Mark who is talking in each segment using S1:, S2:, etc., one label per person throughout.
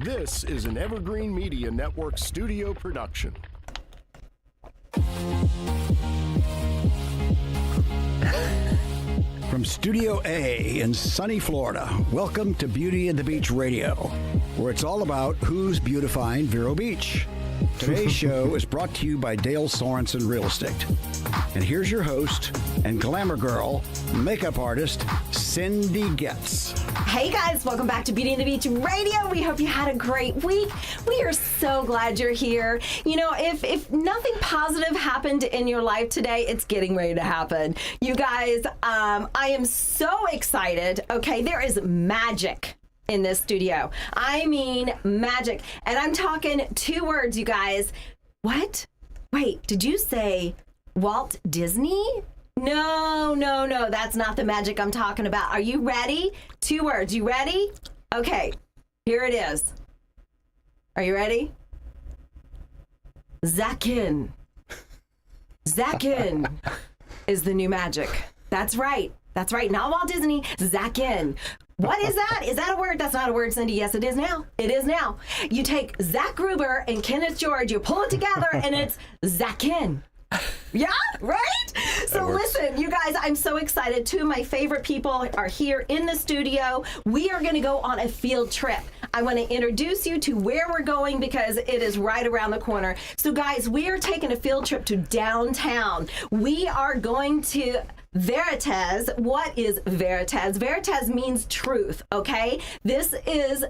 S1: This is an Evergreen Media Network studio production.
S2: From Studio A in sunny Florida, welcome to Beauty and the Beach Radio, where it's all about who's beautifying Vero Beach. Today's show is brought to you by Dale Sorensen Real Estate. And here's your host and glamour girl, makeup artist, Cindy Getz.
S3: Hey guys, welcome back to Beauty and the Beach Radio. We hope you had a great week. We are so glad you're here. You know, if nothing positive happened in your life today, it's getting ready to happen. You guys, I am so excited. Okay, there is magic in this studio. I mean magic. And I'm talking two words, you guys. What? Wait, did you say Walt Disney? No, that's not the magic I'm talking about. Are you ready? Two words. You ready? Okay, here it is. Are you ready? Zakin. Zakin is the new magic. That's right. Not Walt Disney. Zakin. What is that? Is that a word? That's not a word, Cindy. Yes, it is now. It is now. You take Zach Gruber and Kenneth George, you pull it together, and it's Zakin. Yeah, right? So listen, you guys, I'm so excited. Two of my favorite people are here in the studio. We are going to go on a field trip. I want to introduce you to where we're going because it is right around the corner. So guys, we are taking a field trip to downtown. We are going to Veritas. What is Veritas? Veritas means truth, okay? This is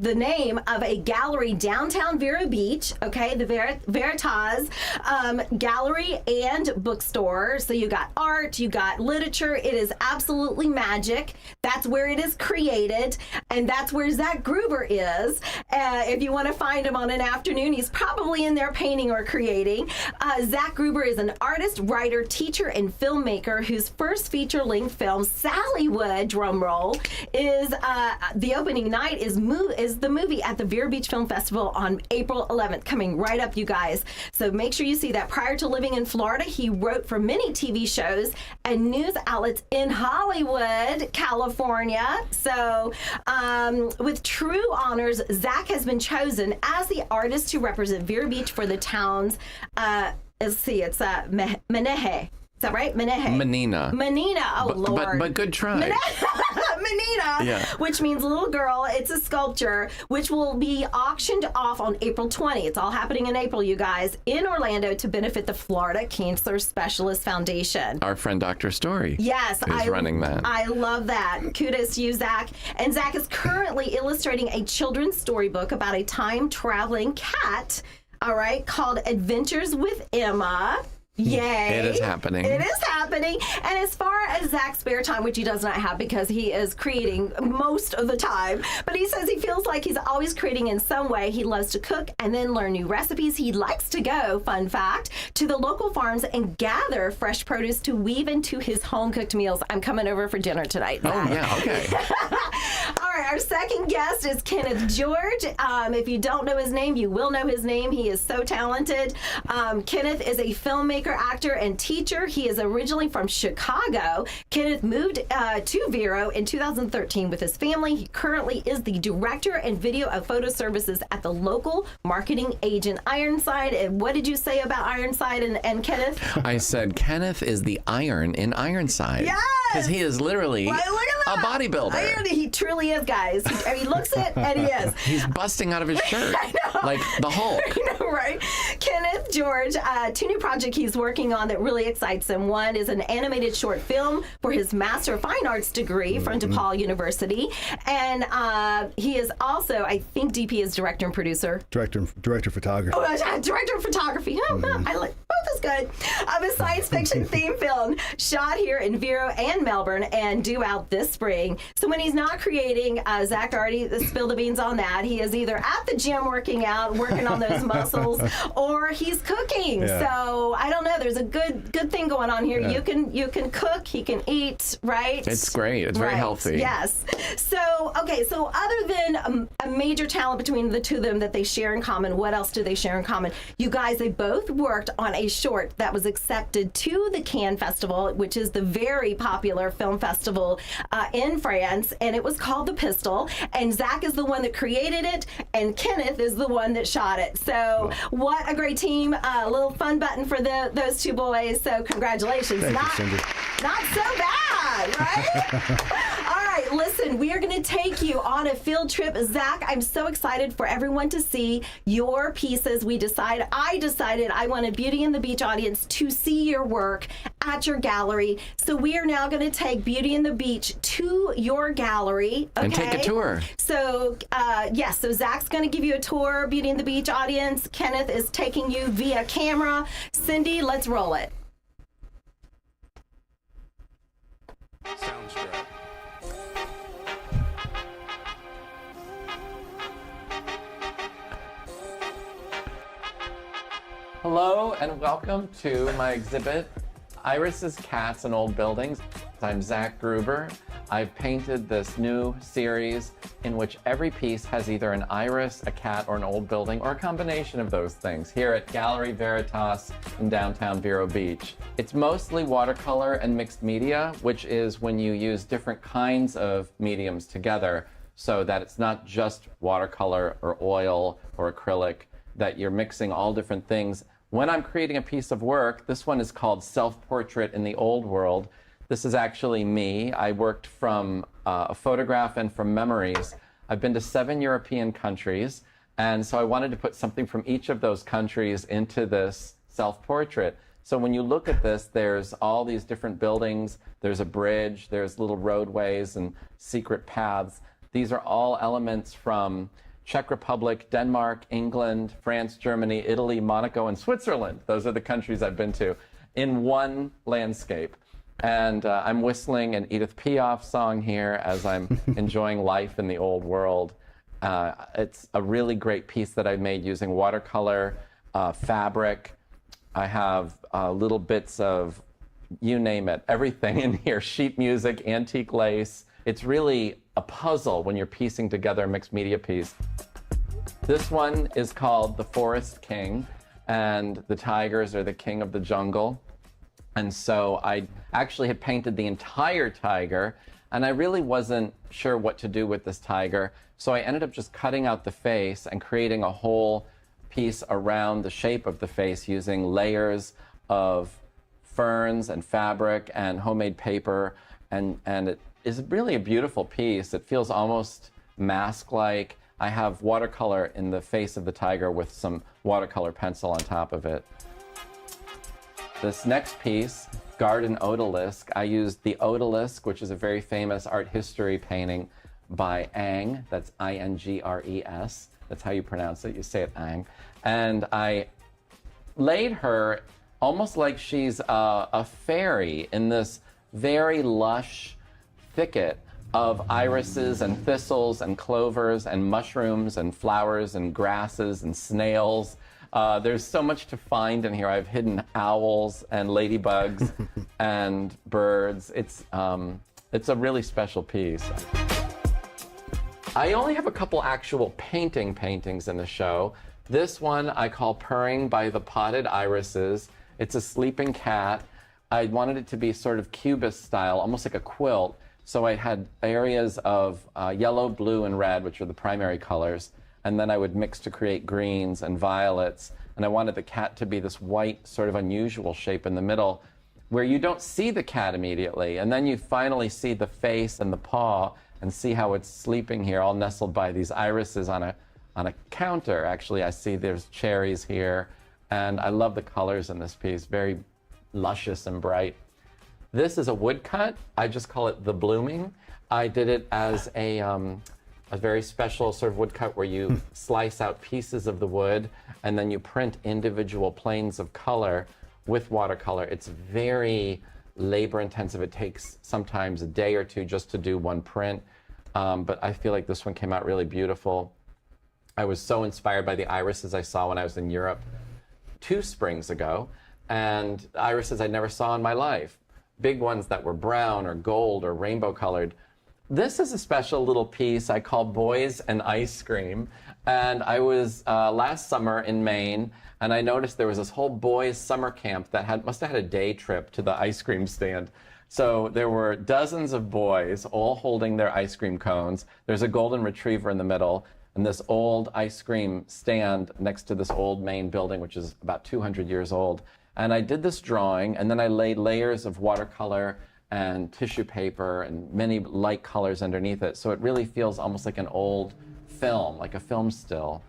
S3: the name of a gallery downtown Vero Beach, okay? The Veritas gallery and bookstore. So you got art, you got literature. It is absolutely magic. That's where it is created, and that's where Zach Gruber is. If you want to find him on an afternoon, he's probably in there painting or creating. Zach Gruber is an artist, writer, teacher, and filmmaker whose first feature-length film, Sallywood, drumroll, is the opening night is the movie at the Vero Beach Film Festival on April 11th, coming right up, you guys. So make sure you see that. Prior to living in Florida, he wrote for many TV shows and news outlets in Hollywood, California. So with true honors, Zach has been chosen as the artist to represent Vero Beach for the town's, let's see, it's Menehe. Is that right?
S4: Menina.
S3: Oh, Lord.
S4: But good try.
S3: Menina, yeah. Which means little girl. It's a sculpture, which will be auctioned off on April 20. It's all happening in April, you guys, in Orlando to benefit the Florida Cancer Specialist Foundation.
S4: Our friend Dr. Story.
S3: Yes.
S4: Is running that.
S3: I love that. Kudos to you, Zach. And Zach is currently illustrating a children's storybook about a time-traveling cat, all right, called Adventures with Emma. Yay.
S4: It is happening.
S3: It is happening. And as far as Zach's spare time, which he does not have because he is creating most of the time, but he says he feels like he's always creating in some way. He loves to cook and then learn new recipes. He likes to go, fun fact, to the local farms and gather fresh produce to weave into his home-cooked meals. I'm coming over for dinner tonight, Zach.
S4: Oh, yeah, okay.
S3: All right, our second guest is Kenneth George. If you don't know his name, you will know his name. He is so talented. Kenneth is a filmmaker, actor, and teacher. He is originally from Chicago. Kenneth moved to Vero in 2013 with his family. He currently is the director and video of photo services at the local marketing agent Ironside. And what did you say about Ironside and Kenneth?
S4: I said Kenneth is the iron in Ironside.
S3: Yes!
S4: Because he is literally a bodybuilder.
S3: He truly is, guys. He looks it, and he is.
S4: He's busting out of his shirt.
S3: I know.
S4: Like the Hulk.
S3: I know, right? Kenneth George, two new projects he's working on that really excites him. One is an animated short film for his Master of Fine Arts degree from DePaul University. And he is also, I think DP is director and producer.
S5: Director of photography.
S3: Oh, director of photography. I like both is good. Of a science fiction theme film shot here in Vero and Melbourne and due out this spring. So when he's not creating, Zach already spilled the beans on that. He is either at the gym working out working on those muscles, or he's cooking.
S2: Yeah.
S3: So I don't know. There's a good thing going on here. You can cook. He can eat. Right.
S4: It's great. It's very healthy.
S3: Yes. So okay. So other than a major talent between the two of them that they share in common, what else do they share in common? You guys, they both worked on a short that was accepted to the Cannes Festival, which is the very popular film festival in France, and it was called The Pistol. And Zach is the one that created it, and Kenneth is the one that shot it. So what a great team! A little fun button for those two boys. So congratulations!
S2: Thank you, Cindy.
S3: Not so bad, right? All right, listen, we are going to take you on a field trip. Zach, I'm so excited for everyone to see your pieces. I decided I wanted Beauty and the Beach audience to see your work at your gallery. So we are now going to take Beauty and the Beach to your gallery. Okay?
S4: And take a tour.
S3: So, yes, so Zach's going to give you a tour, Beauty and the Beach audience. Kenneth is taking you via camera. Cindy, let's roll it.
S1: Sounds great.
S4: Hello and welcome to my exhibit, Irises, Cats, and Old Buildings. I'm Zach Gruber. I've painted this new series in which every piece has either an iris, a cat, or an old building, or a combination of those things here at Gallery Veritas in downtown Vero Beach. It's mostly watercolor and mixed media, which is when you use different kinds of mediums together so that it's not just watercolor or oil or acrylic, that you're mixing all different things. When I'm creating a piece of work, this one is called Self-Portrait in the Old World. This is actually me. I worked from a photograph and from memories. I've been to 7 European countries, and so I wanted to put something from each of those countries into this self-portrait. So when you look at this, there's all these different buildings, there's a bridge, there's little roadways and secret paths. These are all elements from Czech Republic, Denmark, England, France, Germany, Italy, Monaco, and Switzerland. Those are the countries I've been to in one landscape. And I'm whistling an Edith Piaf song here as I'm enjoying life in the old world. It's a really great piece that I made using watercolor, fabric. I have little bits of, you name it, everything in here, sheet music, antique lace. It's really a puzzle when you're piecing together a mixed media piece. This one is called The Forest King, and the tigers are the king of the jungle. And so I actually had painted the entire tiger, and I really wasn't sure what to do with this tiger. So I ended up just cutting out the face and creating a whole piece around the shape of the face using layers of ferns and fabric and homemade paper. And it is really a beautiful piece. It feels almost mask-like. I have watercolor in the face of the tiger with some watercolor pencil on top of it. This next piece, Garden Odalisque, I used the Odalisque, which is a very famous art history painting by Ang. That's I-N-G-R-E-S. That's how you pronounce it. You say it Ang. And I laid her almost like she's a fairy in this very lush thicket of irises and thistles and clovers and mushrooms and flowers and grasses and snails. There's so much to find in here. I've hidden owls and ladybugs and birds. It's a really special piece. I only have a couple actual paintings in the show. This one I call Purring by the Potted Irises. It's a sleeping cat. I wanted it to be sort of cubist style, almost like a quilt. So I had areas of yellow, blue, and red, which are the primary colors. And then I would mix to create greens and violets. And I wanted the cat to be this white, sort of unusual shape in the middle, where you don't see the cat immediately. And then you finally see the face and the paw and see how it's sleeping here, all nestled by these irises on a counter. Actually, I see there's cherries here. And I love the colors in this piece, very luscious and bright. This is a woodcut. I just call it The Blooming. I did it as a very special sort of woodcut where you slice out pieces of the wood and then you print individual planes of color with watercolor. It's very labor intensive. It takes sometimes a day or two just to do one print, but I feel like this one came out really beautiful. I was so inspired by the irises I saw when I was in Europe 2 springs ago, and irises I never saw in my life. Big ones that were brown or gold or rainbow colored. This is a special little piece I call Boys and Ice Cream. And I was last summer in Maine, and I noticed there was this whole boys' summer camp that must have had a day trip to the ice cream stand. So there were dozens of boys all holding their ice cream cones. There's a golden retriever in the middle, and this old ice cream stand next to this old Maine building, which is about 200 years old. And I did this drawing, and then I laid layers of watercolor and tissue paper and many light colors underneath it. So it really feels almost like an old film, like a film still.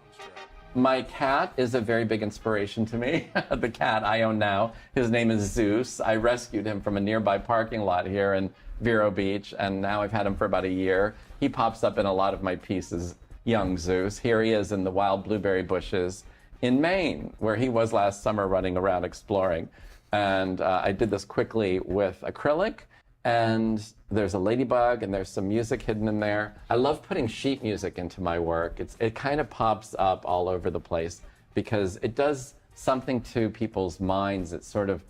S4: My cat is a very big inspiration to me. The cat I own now, his name is Zeus. I rescued him from a nearby parking lot here in Vero Beach, and now I've had him for about a year. He pops up in a lot of my pieces, young Zeus. Here he is in the wild blueberry bushes in Maine, where he was last summer running around exploring. And I did this quickly with acrylic, and there's a ladybug and there's some music hidden in there. I love putting sheet music into my work. It kind of pops up all over the place because it does something to people's minds. It sort of,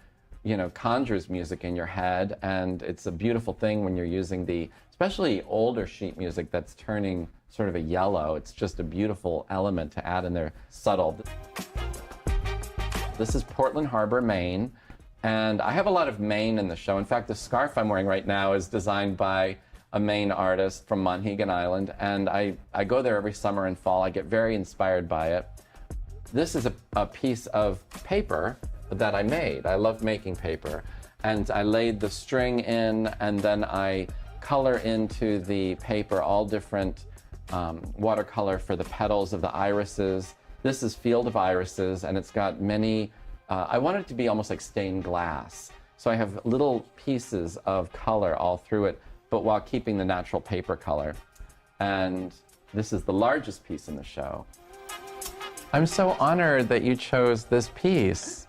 S4: conjures music in your head, and it's a beautiful thing when you're using especially older sheet music that's turning sort of a yellow. It's just a beautiful element to add in there, subtle. This is Portland Harbor, Maine. And I have a lot of Maine in the show. In fact, the scarf I'm wearing right now is designed by a Maine artist from Monhegan Island. And I go there every summer and fall. I get very inspired by it. This is a piece of paper that I made. I love making paper. And I laid the string in, and then I color into the paper all different watercolor for the petals of the irises. This is Field of Irises, and it's got many I want it to be almost like stained glass. So I have little pieces of color all through it, but while keeping the natural paper color. And this is the largest piece in the show. I'm so honored that you chose this piece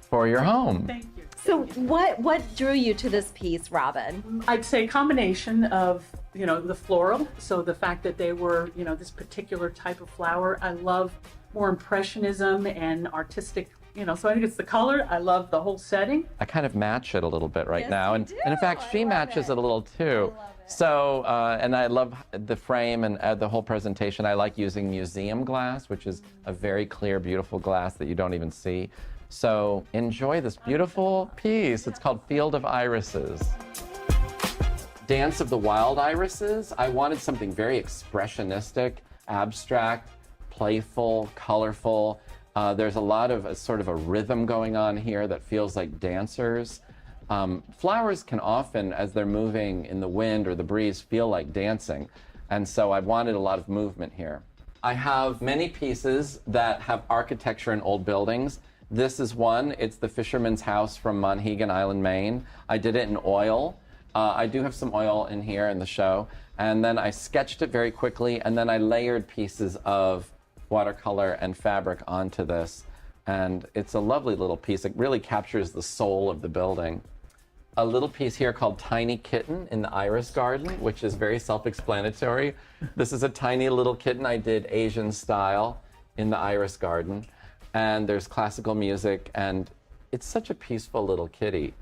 S4: for your home.
S5: Thank you.
S6: So what drew you to this piece, Robin?
S5: I'd say a combination of, the floral. So the fact that they were, this particular type of flower. I love more impressionism and artistic, so I think it's the color. I love the whole setting.
S4: I kind of match it a little bit right
S6: Yes,
S4: now.
S6: you
S4: And
S6: do.
S4: in fact, she matches it a little too. So, and I love the frame and the whole presentation. I like using museum glass, which is a very clear, beautiful glass that you don't even see. So enjoy this beautiful piece. It's called Field of Irises. Dance of the Wild Irises. I wanted something very expressionistic, abstract, playful, colorful. There's a lot of sort of a rhythm going on here that feels like dancers. Flowers can often, as they're moving in the wind or the breeze, feel like dancing. And so I wanted a lot of movement here. I have many pieces that have architecture in old buildings. This is one. It's the Fisherman's House from Monhegan Island, Maine. I did it in oil. I do have some oil in here in the show. And then I sketched it very quickly, and then I layered pieces of watercolor and fabric onto this. And it's a lovely little piece. It really captures the soul of the building. A little piece here called Tiny Kitten in the Iris Garden, which is very self-explanatory. This is a tiny little kitten I did Asian style in the Iris Garden. And there's classical music, and it's such a peaceful little kitty.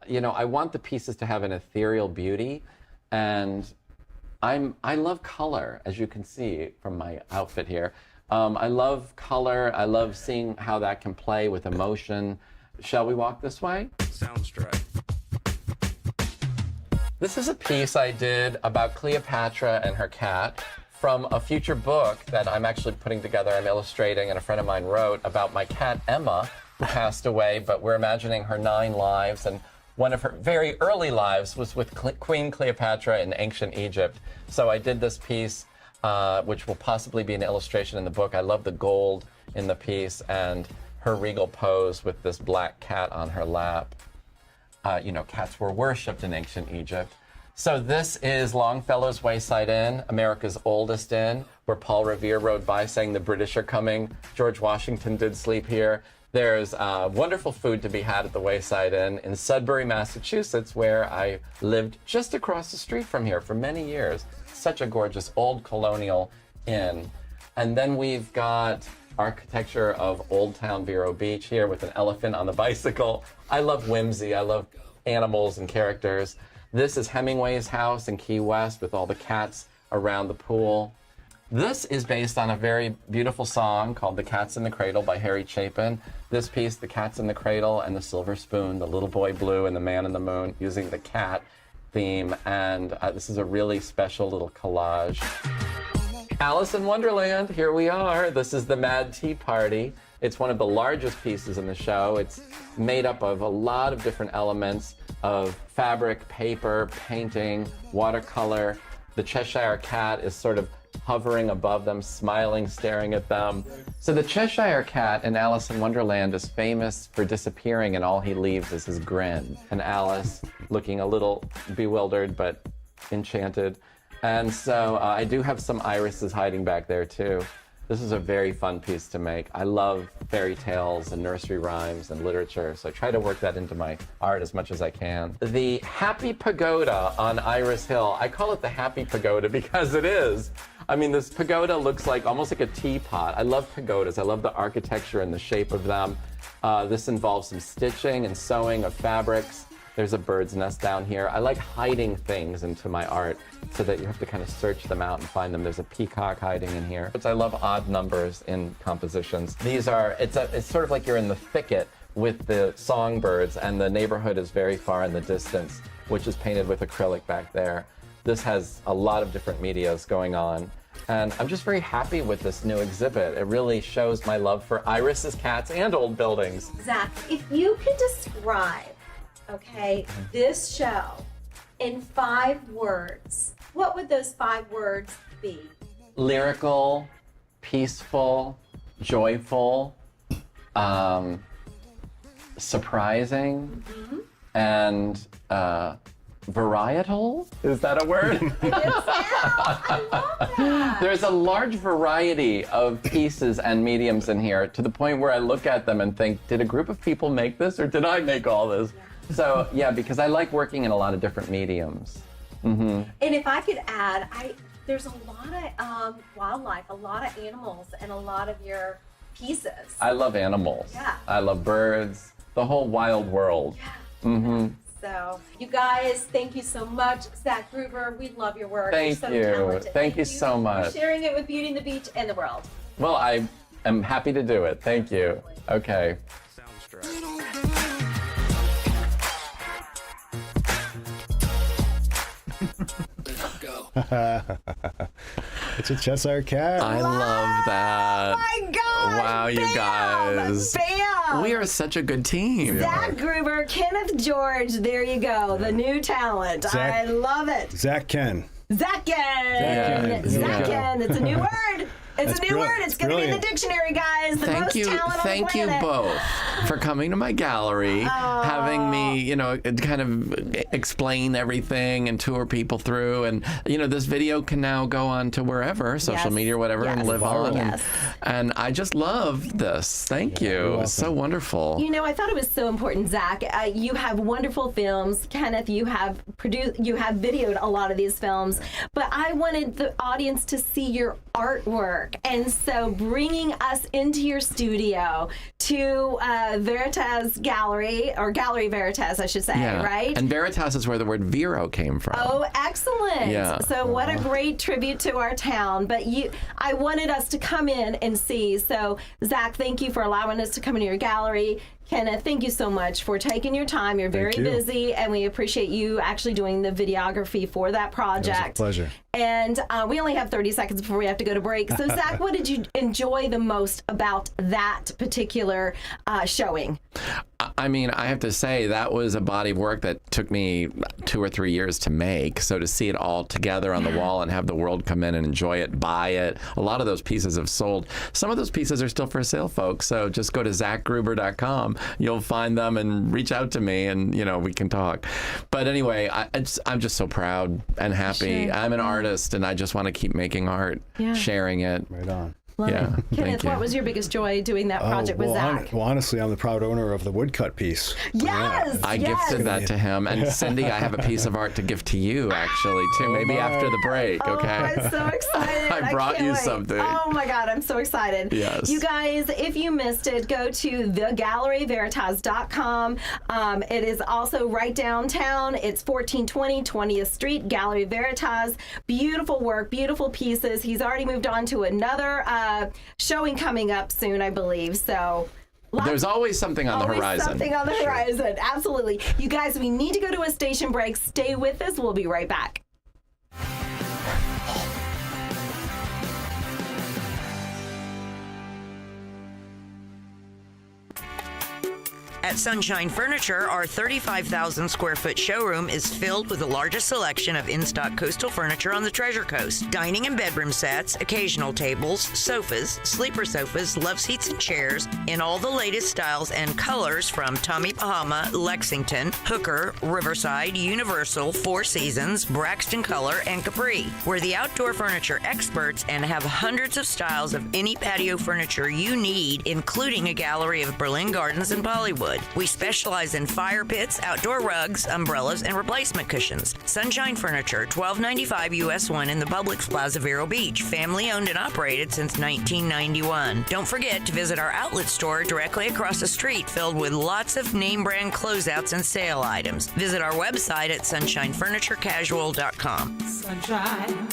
S4: I want the pieces to have an ethereal beauty, and I love color, as you can see from my outfit here. I love color. I love seeing how that can play with emotion. Shall we walk this way?
S1: Sounds right.
S4: This is a piece I did about Cleopatra and her cat from a future book that I'm actually putting together. I'm illustrating, and a friend of mine wrote about my cat Emma, who passed away, but we're imagining her 9 lives, and one of her very early lives was with Queen Cleopatra in ancient Egypt. So I did this piece, which will possibly be an illustration in the book. I love the gold in the piece and her regal pose with this black cat on her lap. Cats were worshipped in ancient Egypt. So this is Longfellow's Wayside Inn, America's oldest inn, where Paul Revere rode by saying the British are coming. George Washington did sleep here. There's wonderful food to be had at the Wayside Inn in Sudbury, Massachusetts, where I lived just across the street from here for many years. Such a gorgeous old colonial inn. And then we've got architecture of Old Town Vero Beach here with an elephant on the bicycle. I love whimsy. I love animals and characters. This is Hemingway's house in Key West with all the cats around the pool. This is based on a very beautiful song called The Cat's in the Cradle by Harry Chapin. This piece, The Cat's in the Cradle and the Silver Spoon, the little boy blue and the man in the moon, using the cat theme. And this is a really special little collage. Alice in Wonderland, here we are. This is the Mad Tea Party. It's one of the largest pieces in the show. It's made up of a lot of different elements of fabric, paper, painting, watercolor. The Cheshire Cat is sort of hovering above them, smiling, staring at them. So the Cheshire Cat in Alice in Wonderland is famous for disappearing, and all he leaves is his grin. And Alice, looking a little bewildered but enchanted. And so I do have some irises hiding back there too. This is a very fun piece to make. I love fairy tales and nursery rhymes and literature, so I try to work that into my art as much as I can. The Happy Pagoda on Iris Hill, I call it the Happy Pagoda because it is. I mean, this pagoda looks like almost like a teapot. I love pagodas. I love the architecture and the shape of them. This involves some stitching and sewing of fabrics. There's a bird's nest down here. I like hiding things into my art so that you have to kind of search them out and find them. There's a peacock hiding in here. I love odd numbers in compositions. These are, it's sort of like you're in the thicket with the songbirds, and the neighborhood is very far in the distance, which is painted with acrylic back there. This has a lot of different medias going on. And I'm just very happy with this new exhibit. It really shows my love for irises, cats, and old buildings.
S6: Zach, if you could describe, this show in 5 words, what would those 5 words be?
S4: Lyrical, peaceful, joyful, surprising, and varietal? Is that a word?
S6: I love that.
S4: There's a large variety of pieces and mediums in here, to the point where I look at them and think, did a group of people make this, or did I make all this? So, yeah, because I like working in a lot of different mediums. Mm-hmm.
S6: And if I could add, there's a lot of wildlife, a lot of animals, and a lot of your pieces.
S4: I love animals.
S6: Yeah.
S4: I love birds, the whole wild world.
S6: Yeah.
S4: Mm-hmm.
S6: So, you guys, thank you so much. Zach Gruber, we love your work.
S4: Thank
S6: You're so
S4: you.
S6: talented.
S4: Thank you so much.
S6: For sharing it with Beauty and the Beach and the world.
S4: Well, I am happy to do it. Thank you. Okay.
S2: It's a Cheshire Cat.
S4: I love that.
S3: Oh my God!
S4: Wow, you
S3: Bam!
S4: guys.
S3: Bam!
S4: We are such a good team.
S3: Zach Gruber, Kenneth George, there you go, the new talent. I love it.
S2: Zach Ken.
S3: Zakin. Zakin. It's a new word. It's a new word. It's going to be in the dictionary, guys. The most talent on the
S4: Thank you
S3: planet.
S4: both for coming to my gallery, having me, kind of explain everything and tour people through. And, this video can now go on to wherever, social media or whatever, and live on.
S3: Yes.
S4: And I just love this. Thank you. It's so wonderful.
S3: I thought it was so important, Zach. You have wonderful films. Kenneth, you have videoed a lot of these films. But I wanted the audience to see your artwork. And so bringing us into your studio to Veritas Gallery, or Gallery Veritas, I should say, right?
S4: And Veritas is where the word Vero came from.
S3: Oh, excellent.
S4: Yeah.
S3: So what a great tribute to our town. But I wanted us to come in and see. So, Zach, thank you for allowing us to come into your gallery. Kenneth, thank you so much for taking your time. You're very busy, and we appreciate you actually doing the videography for that project.
S2: It was a pleasure.
S3: And we only have 30 seconds before we have to go to break. So, Zach, what did you enjoy the most about that particular showing?
S4: I mean, I have to say that was a body of work that took me 2 or 3 years to make. So to see it all together on the wall and have the world come in and enjoy it, buy it. A lot of those pieces have sold. Some of those pieces are still for sale, folks. So just go to zachgruber.com. You'll find them and reach out to me, and we can talk. But anyway, I'm just so proud and happy.
S3: Sure.
S4: I'm an artist, and I just want to keep making art, sharing it.
S2: Right on.
S3: Love
S4: Yeah,
S3: it.
S4: thank
S3: Kenneth,
S4: you.
S3: what was your biggest joy doing that project with Zach?
S7: Honestly, I'm the proud owner of the woodcut piece.
S3: Yes!
S4: I
S3: yes.
S4: gifted that to him. And Cindy, I have a piece of art to gift to you, actually, too. Maybe after the break, okay?
S3: Oh, I'm so excited.
S4: I brought
S3: can't
S4: you
S3: wait.
S4: something.
S3: Oh my God, I'm so excited.
S4: Yes.
S3: You guys, if you missed it, go to thegalleryveritas.com. It is also right downtown. It's 1420 20th Street, Gallery Veritas. Beautiful work, beautiful pieces. He's already moved on to another showing coming up soon, I believe. So
S4: There's always something on the
S3: always
S4: horizon.
S3: something on the horizon. Absolutely. You guys, we need to go to a station break. Stay with us. We'll be right back.
S8: At Sunshine Furniture, our 35,000 square foot showroom is filled with the largest selection of in-stock coastal furniture on the Treasure Coast. Dining and bedroom sets, occasional tables, sofas, sleeper sofas, love seats and chairs in all the latest styles and colors from Tommy Bahama, Lexington, Hooker, Riverside, Universal, Four Seasons, Braxton Color, and Capri. We're the outdoor furniture experts and have hundreds of styles of any patio furniture you need, including a gallery of Berlin Gardens and Bollywood. We specialize in fire pits, outdoor rugs, umbrellas, and replacement cushions. Sunshine Furniture, 1295 US 1 in the Publix Plaza, Vero Beach. Family owned and operated since 1991. Don't forget to visit our outlet store directly across the street, filled with lots of name brand closeouts and sale items. Visit our website at sunshinefurniturecasual.com.
S9: Sunshine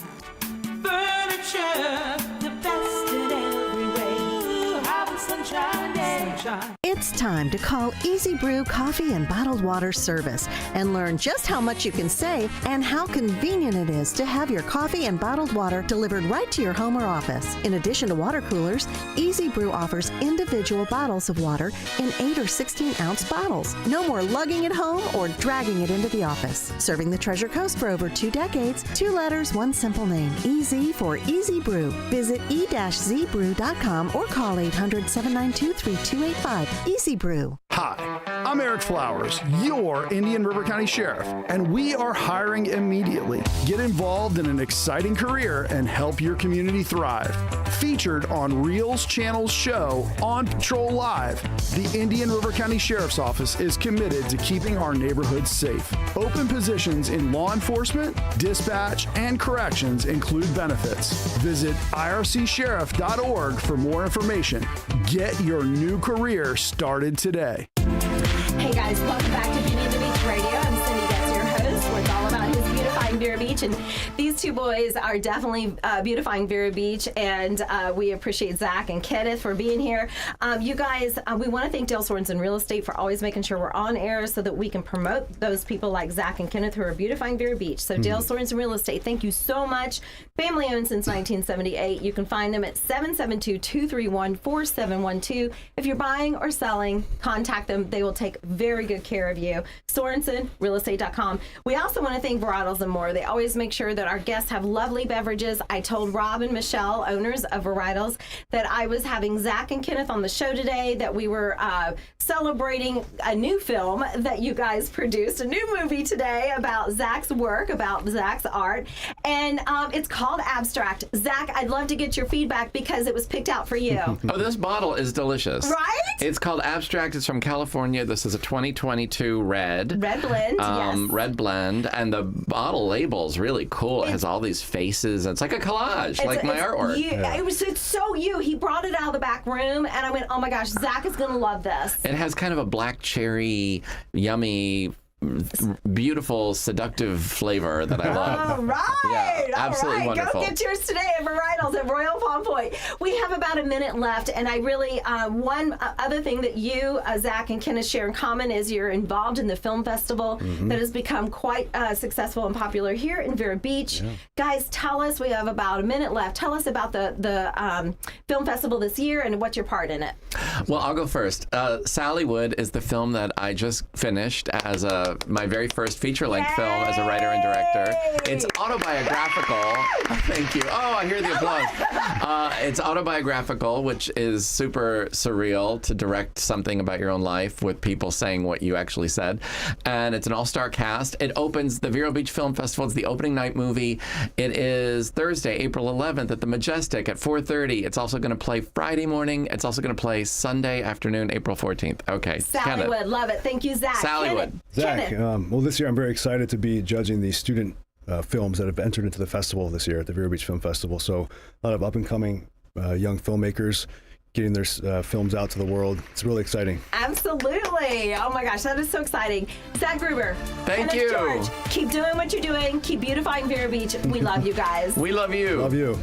S9: Furniture, the best in every way. Have a sunshine day. Sunshine.
S10: It's time to call Easy Brew Coffee and Bottled Water Service and learn just how much you can save and how convenient it is to have your coffee and bottled water delivered right to your home or office. In addition to water coolers, Easy Brew offers individual bottles of water in 8 or 16-ounce bottles. No more lugging it home or dragging it into the office. Serving the Treasure Coast for over 2 decades, 2 letters, 1 simple name. Easy for Easy Brew. Visit e-zbrew.com or call 800-792-3285. Easy Brew.
S11: Hi, I'm Eric Flowers, your Indian River County Sheriff, and we are hiring immediately. Get involved in an exciting career and help your community thrive. Featured on Reels Channel's show On Patrol Live, the Indian River County Sheriff's Office is committed to keeping our neighborhoods safe. Open positions in law enforcement, dispatch, and corrections include benefits. Visit ircsheriff.org for more information. Get your new career started today.
S3: Hey guys, welcome back to Beauty and the Beach Radio. I'm Cindy, that's your host. Where it's all about his beautifying Vero Beach, and these two boys are definitely beautifying Vero Beach, and we appreciate Zach and Kenneth for being here. You guys, we want to thank Dale Sorensen Real Estate for always making sure we're on air so that we can promote those people like Zach and Kenneth who are beautifying Vero Beach. So Dale Sorensen Real Estate, thank you so much. Family owned since 1978. You can find them at 772-231-4712. If you're buying or selling, contact them. They will take very good care of you. SorensenRealEstate.com. We also want to thank Varietals and More. They always make sure that our guests have lovely beverages. I told Rob and Michelle, owners of Varietals, that I was having Zach and Kenneth on the show today, that we were celebrating a new film that you guys produced, a new movie today about Zach's work, about Zach's art, and it's called Abstract. Zach, I'd love to get your feedback because it was picked out for you.
S4: Oh, this bottle is delicious.
S3: Right?
S4: It's called Abstract. It's from California. This is a 2022 red.
S3: Red blend, yes.
S4: Red blend. And the bottle label's really cool. It has all these faces. It's like a collage, like my artwork.
S3: It's so you. He brought it out of the back room, and I went, oh my gosh, Zach is going to love this.
S4: It has kind of a black cherry, yummy, beautiful, seductive flavor that I love.
S3: All right.
S4: Yeah, absolutely
S3: all right.
S4: wonderful.
S3: Go get yours today at Varietals at Royal Palm Point. We have about a minute left, and I really, one other thing that you, Zach and Kenneth, share in common is you're involved in the film festival that has become quite successful and popular here in Vero Beach. Yeah. Guys, tell us, we have about a minute left. Tell us about the film festival this year and what's your part in it.
S4: Well, I'll go first. Sally Wood is the film that I just finished as a my very first feature-length film as a writer and director. It's autobiographical. Thank you. Oh, I hear the applause. It's autobiographical, which is super surreal to direct something about your own life with people saying what you actually said. And it's an all-star cast. It opens the Vero Beach Film Festival. It's the opening night movie. It is Thursday, April 11th at the Majestic at 4:30. It's also going to play Friday morning. It's also going to play Sunday afternoon, April 14th. Okay.
S3: Sallywood, love it. Thank you, Zach.
S4: Sallywood.
S7: Zach, well, this year I'm very excited to be judging the student films that have entered into the festival this year at the Vero Beach Film Festival. So a lot of up-and-coming young filmmakers getting their films out to the world. It's really exciting.
S3: Absolutely. Oh my gosh, that is so exciting. Zach Gruber.
S4: Thank
S3: Kenneth
S4: you.
S3: George, keep doing what you're doing. Keep beautifying Vero Beach. We love you guys.
S4: We love you.
S7: Love you.